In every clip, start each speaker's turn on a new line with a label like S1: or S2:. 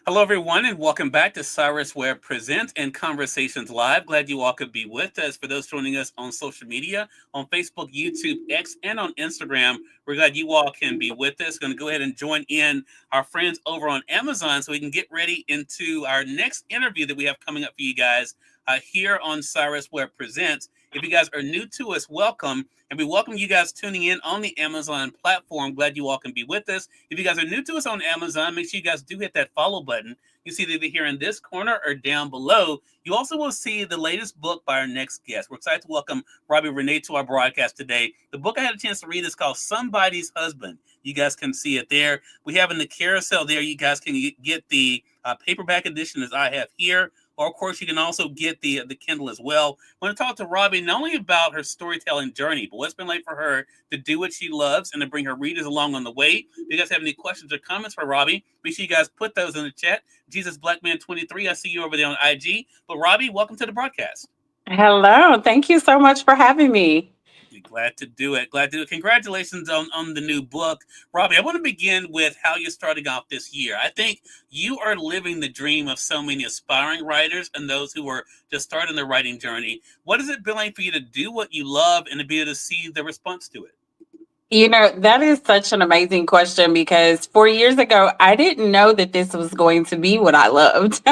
S1: Hello, everyone, and welcome back to Cyrus Webb Presents and Conversations Live. Glad you all could be with us. For those joining us on social media, on Facebook, YouTube, X, and on Instagram, we're glad you all can be with us. Going to go ahead and join in our friends over on Amazon so we can get ready into our next interview that we have coming up for you guys here on Cyrus Webb Presents. If you guys are new to us, welcome. And we welcome you guys tuning in on the Amazon platform. Glad you all can be with us. If you guys are new to us on Amazon, make sure you guys do hit that follow button. You see it either here in this corner or down below. You also will see the latest book by our next guest. We're excited to welcome Robbi Renee to our broadcast today. The book I had a chance to read is called Somebody's Husband. You guys can see it there. We have in the carousel there, you guys can get the paperback edition as I have here. Or, of course, you can also get the Kindle as well. I want to talk to Robbi not only about her storytelling journey, but what's been like for her to do what she loves and to bring her readers along on the way. If you guys have any questions or comments for Robbi, make sure you guys put those in the chat. Jesus Blackman 23, I see you over there on IG. But Robbi, welcome to the broadcast.
S2: Hello. Thank you so much for having me.
S1: Glad to do it. Glad to do it. Congratulations on the new book. Robbi, I want to begin with how you're starting off this year. I think you are living the dream of so many aspiring writers and those who are just starting their writing journey. What has it been like for you to do what you love and to be able to see the response to it?
S2: That is such an amazing question because 4 years ago, I didn't know that this was going to be what I loved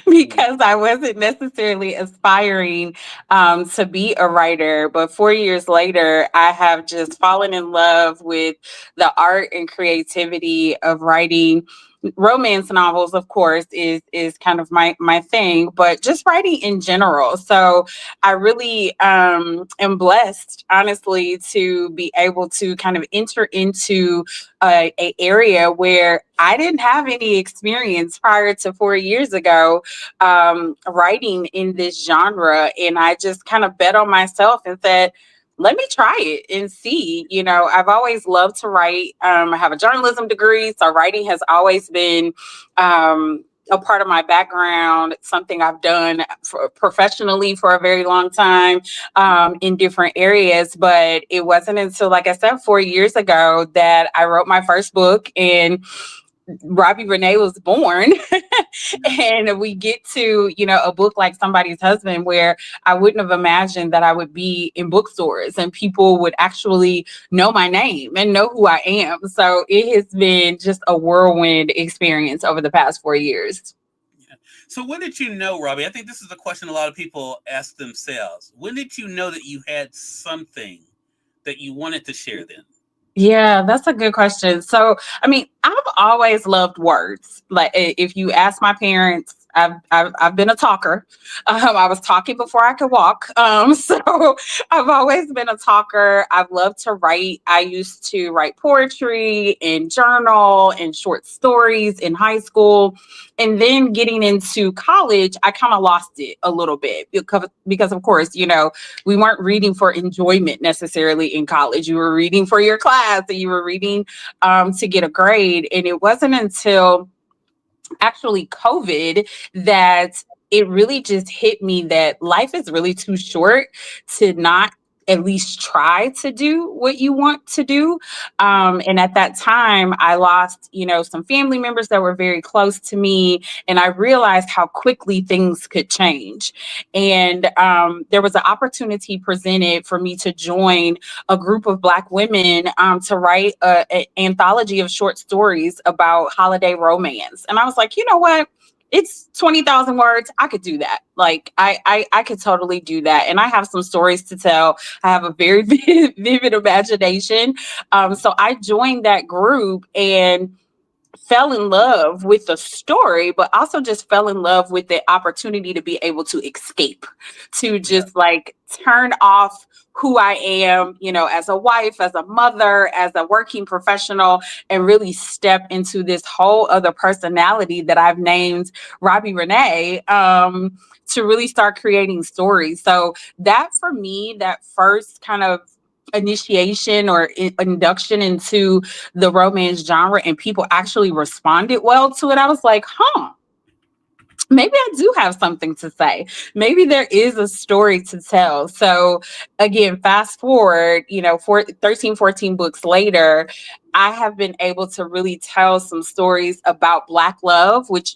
S2: because I wasn't necessarily aspiring to be a writer. But 4 years later, I have just fallen in love with the art and creativity of writing. Romance novels, of course, is kind of my thing, but just writing in general. So I really am blessed, honestly, to be able to kind of enter into a area where I didn't have any experience prior to 4 years ago writing in this genre. And I just kind of bet on myself and said, let me try it and see. I've always loved to write. I have a journalism degree, so writing has always been a part of my background. It's something I've done professionally for a very long time in different areas. But it wasn't until, like I said, 4 years ago that I wrote my first book, and Robbi Renee was born. And we get to, a book like Somebody's Husband, where I wouldn't have imagined that I would be in bookstores and people would actually know my name and know who I am. So it has been just a whirlwind experience over the past 4 years.
S1: Yeah. So when did you know, Robbi? I think this is a question a lot of people ask themselves. When did you know that you had something that you wanted to share then?
S2: Yeah, that's a good question. So, I mean, I've always loved words. Like, if you ask my parents, I've been a talker. I was talking before I could walk. So I've always been a talker. I've loved to write. I used to write poetry and journal and short stories in high school. And then getting into college, I kind of lost it a little bit because of course, we weren't reading for enjoyment necessarily in college. You were reading for your class and you were reading to get a grade. And it wasn't until actually COVID that it really just hit me that life is really too short to not at least try to do what you want to do. And at that time, I lost, some family members that were very close to me. And I realized how quickly things could change. And there was an opportunity presented for me to join a group of Black women to write an anthology of short stories about holiday romance. And I was like, you know what? It's 20,000 words. I could do that. Like I could totally do that. And I have some stories to tell. I have a very vivid imagination. So I joined that group and fell in love with the story, but also just fell in love with the opportunity to be able to escape, to
S1: Yeah.
S2: just like turn off who I am, as a wife, as a mother, as a working professional, and really step into this whole other personality that I've named Robbi Renee, to really start creating stories. So that for me, that first kind of initiation or induction into the romance genre, and people actually responded well to it, I was like, maybe I do have something to say. Maybe there is a story to tell. So again, fast forward, 13, 14 books later, I have been able to really tell some stories about Black love, which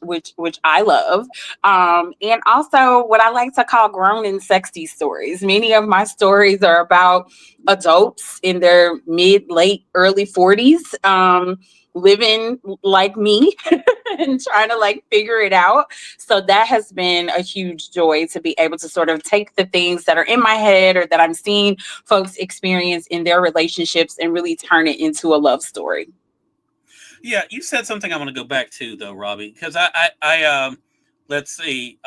S2: I love, and also what I like to call grown and sexy stories. Many of my stories are about adults in their mid, late, early 40s, living like me and trying to like figure it out. So that has been a huge joy to be able to sort of take the things that are in my head or that I'm seeing folks experience in their relationships and really turn it into a love story.
S1: Yeah, you said something I want to go back to though, Robbie, because let's see,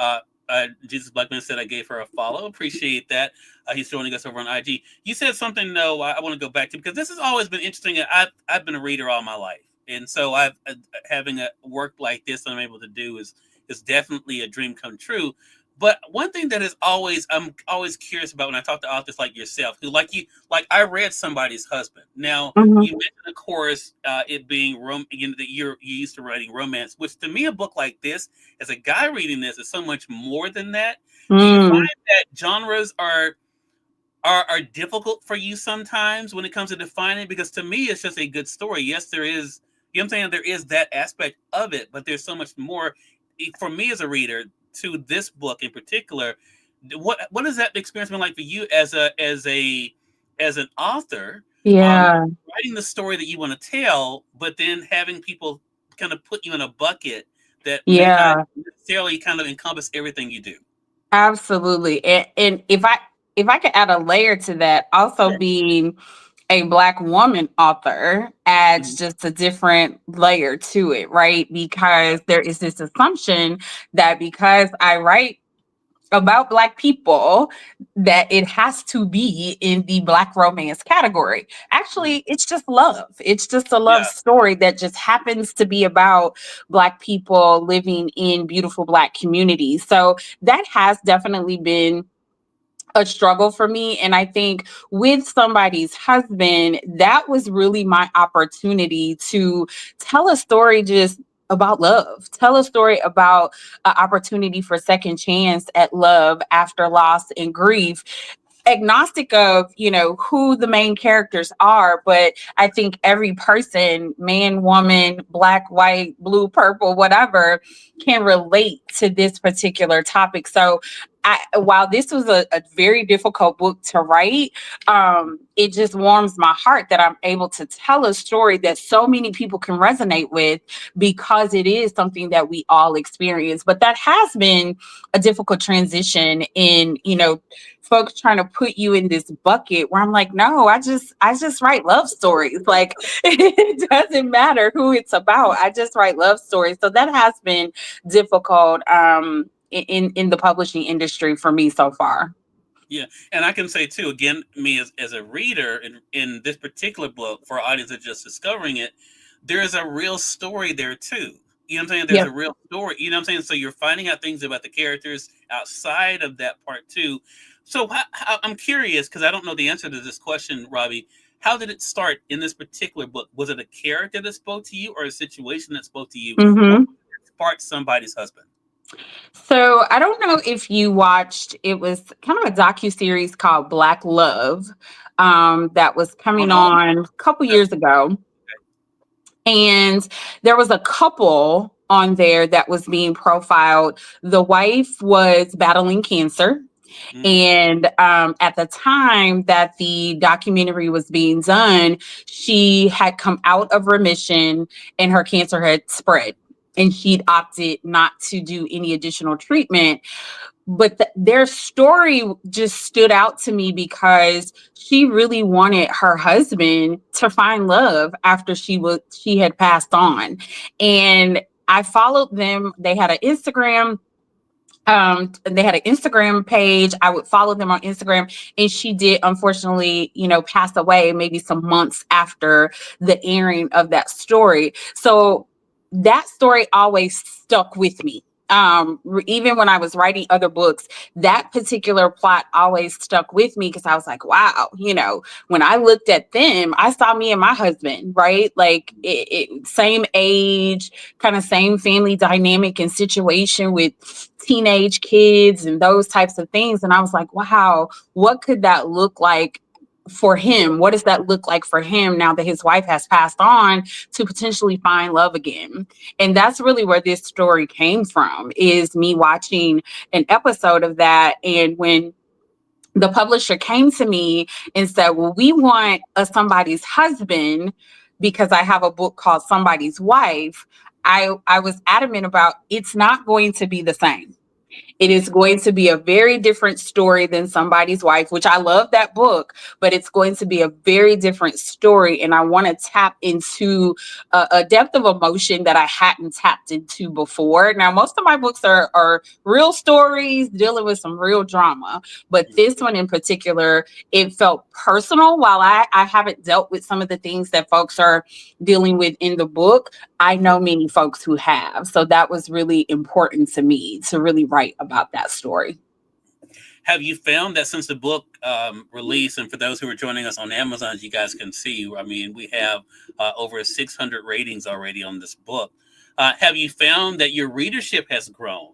S1: Jesus Blackman said I gave her a follow. Appreciate that. He's joining us over on IG. You said something though I want to go back to because this has always been interesting. I've been a reader all my life, and so I've having a work like this I'm able to do is definitely a dream come true. But one thing that is always I'm always curious about when I talk to authors like yourself, who like I read Somebody's Husband. Now
S2: Mhm.
S1: you mentioned, of course, it being that you used to writing romance, which to me a book like this, as a guy reading this, is so much more than that. Do you find
S2: Mm,
S1: that genres are difficult for you sometimes when it comes to defining? Because to me, it's just a good story. Yes, there is. You know what I'm saying? There is that aspect of it, but there's so much more for me as a reader to this book in particular. What has that experience been like for you as an author, um,
S2: yeah,
S1: writing the story that you want to tell, but then having people kind of put you in a bucket that may not
S2: yeah,
S1: necessarily kind of encompass everything you do?
S2: absolutely. And if I could add a layer to that, also
S1: Sure.
S2: being a Black woman author adds
S1: Mhm.
S2: just a different layer to it, right?
S1: Yeah.
S2: Because there is this assumption that because I write about Black people, that it has to be in the Black romance category.
S1: Mhm.
S2: Actually, it's just love. It's just a love
S1: Yeah.
S2: story that just happens to be about Black people living in beautiful Black communities. So that has definitely been a struggle for me. And I think with Somebody's Husband, that was really my opportunity to tell a story just about love, tell a story about an opportunity for second chance at love after loss and grief, agnostic of who the main characters are, but I think every person, man, woman, black, white, blue, purple, whatever, can relate to this particular topic. So while this was a very difficult book to write, it just warms my heart that I'm able to tell a story that so many people can resonate with, because it is something that we all experience. But that has been a difficult transition in folks trying to put you in this bucket where I'm like, no, I just write love stories. Like it doesn't matter who it's about. I just write love stories. So that has been difficult in the publishing industry for me so far.
S1: Yeah, and I can say too, again, me as a reader in this particular book, for our audience that's just discovering it, there is a real story there too. You know what I'm saying? There's
S2: Yeah.
S1: a real story. You know what I'm saying? So you're finding out things about the characters outside of that part too. So I'm curious because I don't know the answer to this question, Robbie. How did it start in this particular book? Was it a character that spoke to you, or a situation that spoke to you, or
S2: Hmm.
S1: sparked Somebody's Husband?
S2: So I don't know if you watched. It was kind of a docu series called Black Love, that was
S1: Oh
S2: coming
S1: no,
S2: on a couple
S1: no.
S2: years ago, and there was a couple on there that was being profiled. The wife was battling cancer.
S1: Mm,
S2: And at the time that the documentary was being done, she had come out of remission and her cancer had spread. And she'd opted not to do any additional treatment. But their story just stood out to me because she really wanted her husband to find love after she had passed on. And I followed them. They had an Instagram page. I would follow them on Instagram, and she did unfortunately, pass away maybe some months after the airing of that story. So that story always stuck with me. even when I was writing other books, that particular plot always stuck with me because I was like, wow, when I looked at them, I saw me and my husband, right? Like same age, kind of same family dynamic and situation with teenage kids and those types of things. And I was like, wow, what could that look like for him? What does that look like for him now that his wife has passed on to potentially find love again? And that's really where this story came from, is me watching an episode of that. And when the publisher came to me and said, well, we want a somebody's husband because I have a book called Somebody's Wife, I was adamant about it's not going to be the same. It is going to be a very different story than Somebody's Wife, which I love that book, but it's going to be a very different story. And I want to tap into a depth of emotion that I hadn't tapped into before. Now, most of my books are real stories dealing with some real drama, but this one in particular, it felt personal. While I haven't dealt with some of the things that folks are dealing with in the book, I know many folks who have. So that was really important to me to really write about that story.
S1: Have you found that since the book release, and for those who are joining us on Amazon, as you guys can see, I mean, we have over 600 ratings already on this book. Have you found that your readership has grown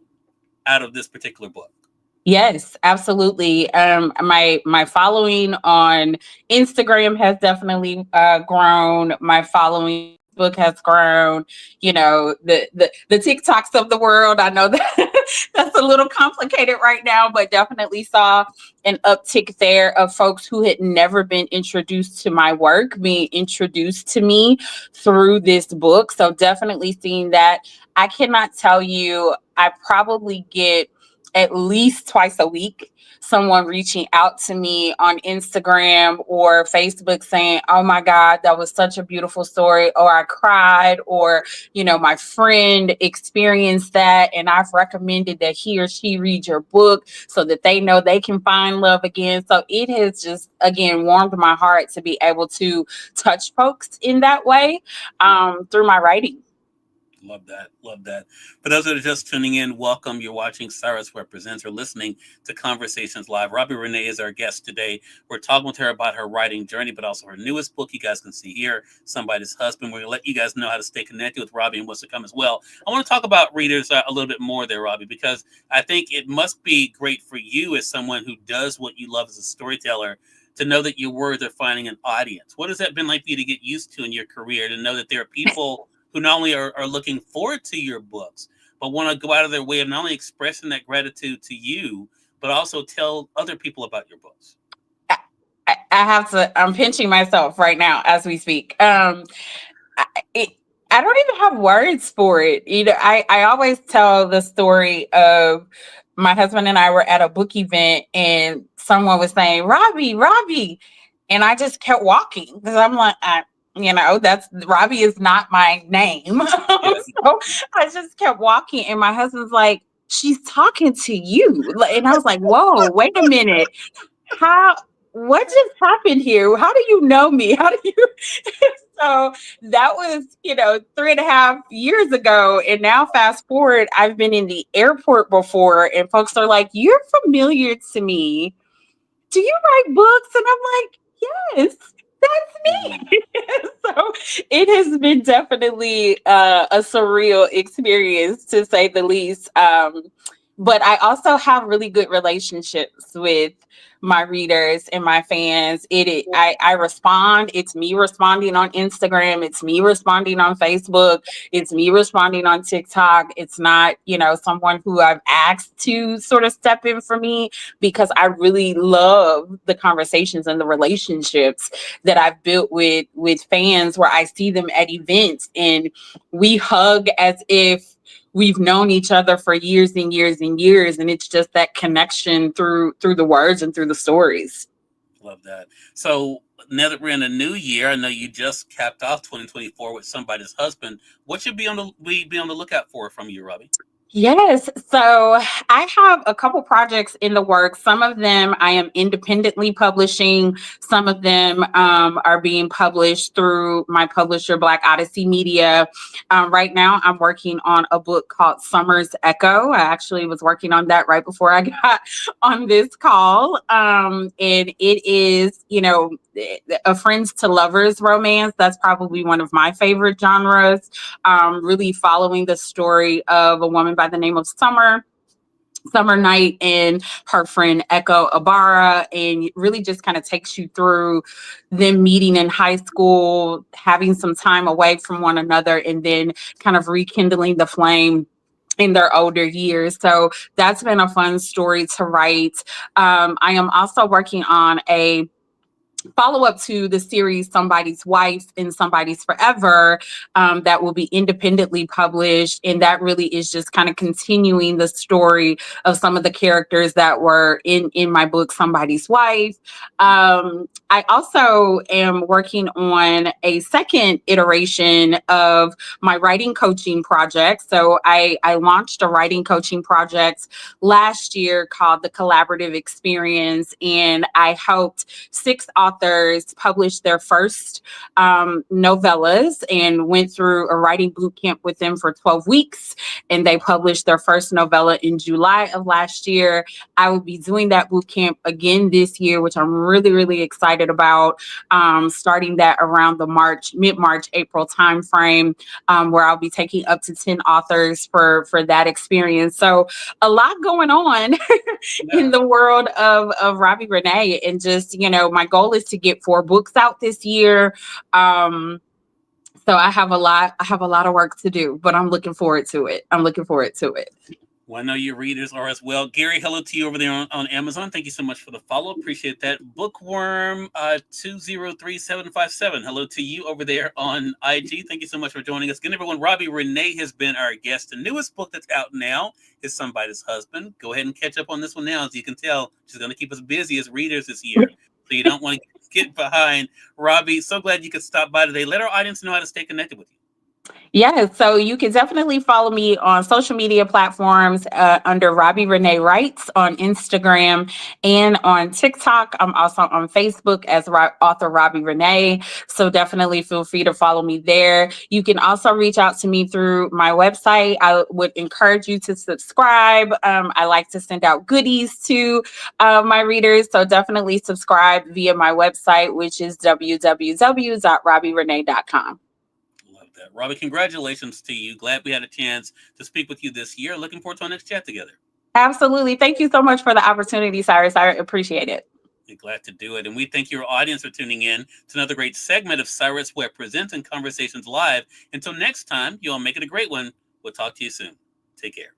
S1: out of this particular book?
S2: Yes, absolutely. My following on Instagram has definitely grown. My following book has grown. The TikToks of the world. I know that that's a little complicated right now, but definitely saw an uptick there of folks who had never been introduced to my work being introduced to me through this book. So definitely seeing that. I cannot tell you, I probably get at least twice a week someone reaching out to me on Instagram or Facebook saying, oh my God, that was such a beautiful story, or I cried, or my friend experienced that and I've recommended that he or she read your book so that they know they can find love again. So it has just again warmed my heart to be able to touch folks in that way through my writing.
S1: Love that. Love that. For those that are just tuning in, welcome. You're watching Cyrus Webb Presents or listening to Conversations Live. Robbi Renee is our guest today. We're talking with her about her writing journey, but also her newest book. You guys can see here, Somebody's Husband. We're going to let you guys know how to stay connected with Robbi and what's to come as well. I want to talk about readers a little bit more there, Robbi, because I think it must be great for you as someone who does what you love as a storyteller to know that your words are finding an audience. What has that been like for you to get used to in your career, to know that there are people who not only are looking forward to your books, but want to go out of their way of not only expressing that gratitude to you, but also tell other people about your books?
S2: I have to, I'm pinching myself right now as we speak. It, I don't even have words for it. I always tell the story of my husband and I were at a book event and someone was saying, Robbi, Robbi. And I just kept walking because I'm like, that's Robbi is not my name.
S1: Yeah.
S2: So I just kept walking and my husband's like, she's talking to you. And I was like, whoa, wait a minute. How, what just happened here? How do you know me? How do you? So that was, 3.5 years ago. And now fast forward, I've been in the airport before and folks are like, you're familiar to me. Do you write books? And I'm like, yes, that's me. So it has been definitely a surreal experience to say the least. But I also have really good relationships with my readers and my fans. I respond. It's me responding on Instagram. It's me responding on Facebook. It's me responding on TikTok. It's not, someone who I've asked to sort of step in for me, because I really love the conversations and the relationships that I've built with fans, where I see them at events and we hug as if we've known each other for years and years and years, and it's just that connection through the words and through the stories.
S1: Love that. So now that we're in a new year, I know you just capped off 2024 with Somebody's Husband. What should we be on the lookout for from you, Robbi?
S2: Yes. So I have a couple projects in the works. Some of them I am independently publishing. Some of them are being published through my publisher, Black Odyssey Media. Right now, I'm working on a book called Summer's Echo. I actually was working on that right before I got on this call. And it is, a friends to lovers romance. That's probably one of my favorite genres, really following the story of a woman by the name of Summer Knight and her friend Echo Ibarra, and really just kind of takes you through them meeting in high school, having some time away from one another, and then kind of rekindling the flame in their older years. So that's been a fun story to write. I am also working on a follow up to the series Somebody's Wife and Somebody's Forever, that will be independently published. And that really is just kind of continuing the story of some of the characters that were in my book, Somebody's Wife. I also am working on a second iteration of my writing coaching project. So I launched a writing coaching project last year called The Collaborative Experience, and I helped 6 authors published their first novellas and went through a writing boot camp with them for 12 weeks. And they published their first novella in July of last year. I will be doing that boot camp again this year, which I'm really, really excited about. Starting that around the mid-March, April timeframe, where I'll be taking up to 10 authors for that experience. So a lot going on in the world of Robbi Renee, and just, my goal is to get 4 books out this year. So I have a lot of work to do, but I'm looking forward to it.
S1: Well, I know your readers are as well. Gary, hello to you over there on Amazon. Thank you so much for the follow. Appreciate that. Bookworm 203757. Hello to you over there on IG. Thank you so much for joining us. Again, everyone, Robbi Renee has been our guest. The newest book that's out now is Somebody's Husband. Go ahead and catch up on this one now. As you can tell, she's going to keep us busy as readers this year. So you don't want to get behind. Robbi, so glad you could stop by today. Let our audience know how to stay connected with you.
S2: Yeah, so you can definitely follow me on social media platforms under Robbi Renee Writes on Instagram and on TikTok. I'm also on Facebook as author Robbi Renee. So definitely feel free to follow me there. You can also reach out to me through my website. I would encourage you to subscribe. I like to send out goodies to my readers. So definitely subscribe via my website, which is www.robbirenee.com.
S1: That. Robbi, congratulations to you. Glad we had a chance to speak with you this year. Looking forward to our next chat together.
S2: Absolutely. Thank you so much for the opportunity, Cyrus. I appreciate it.
S1: We're glad to do it. And we thank your audience for tuning in to another great segment of Cyrus Webb Presents and Conversations Live. Until next time, you all make it a great one. We'll talk to you soon. Take care.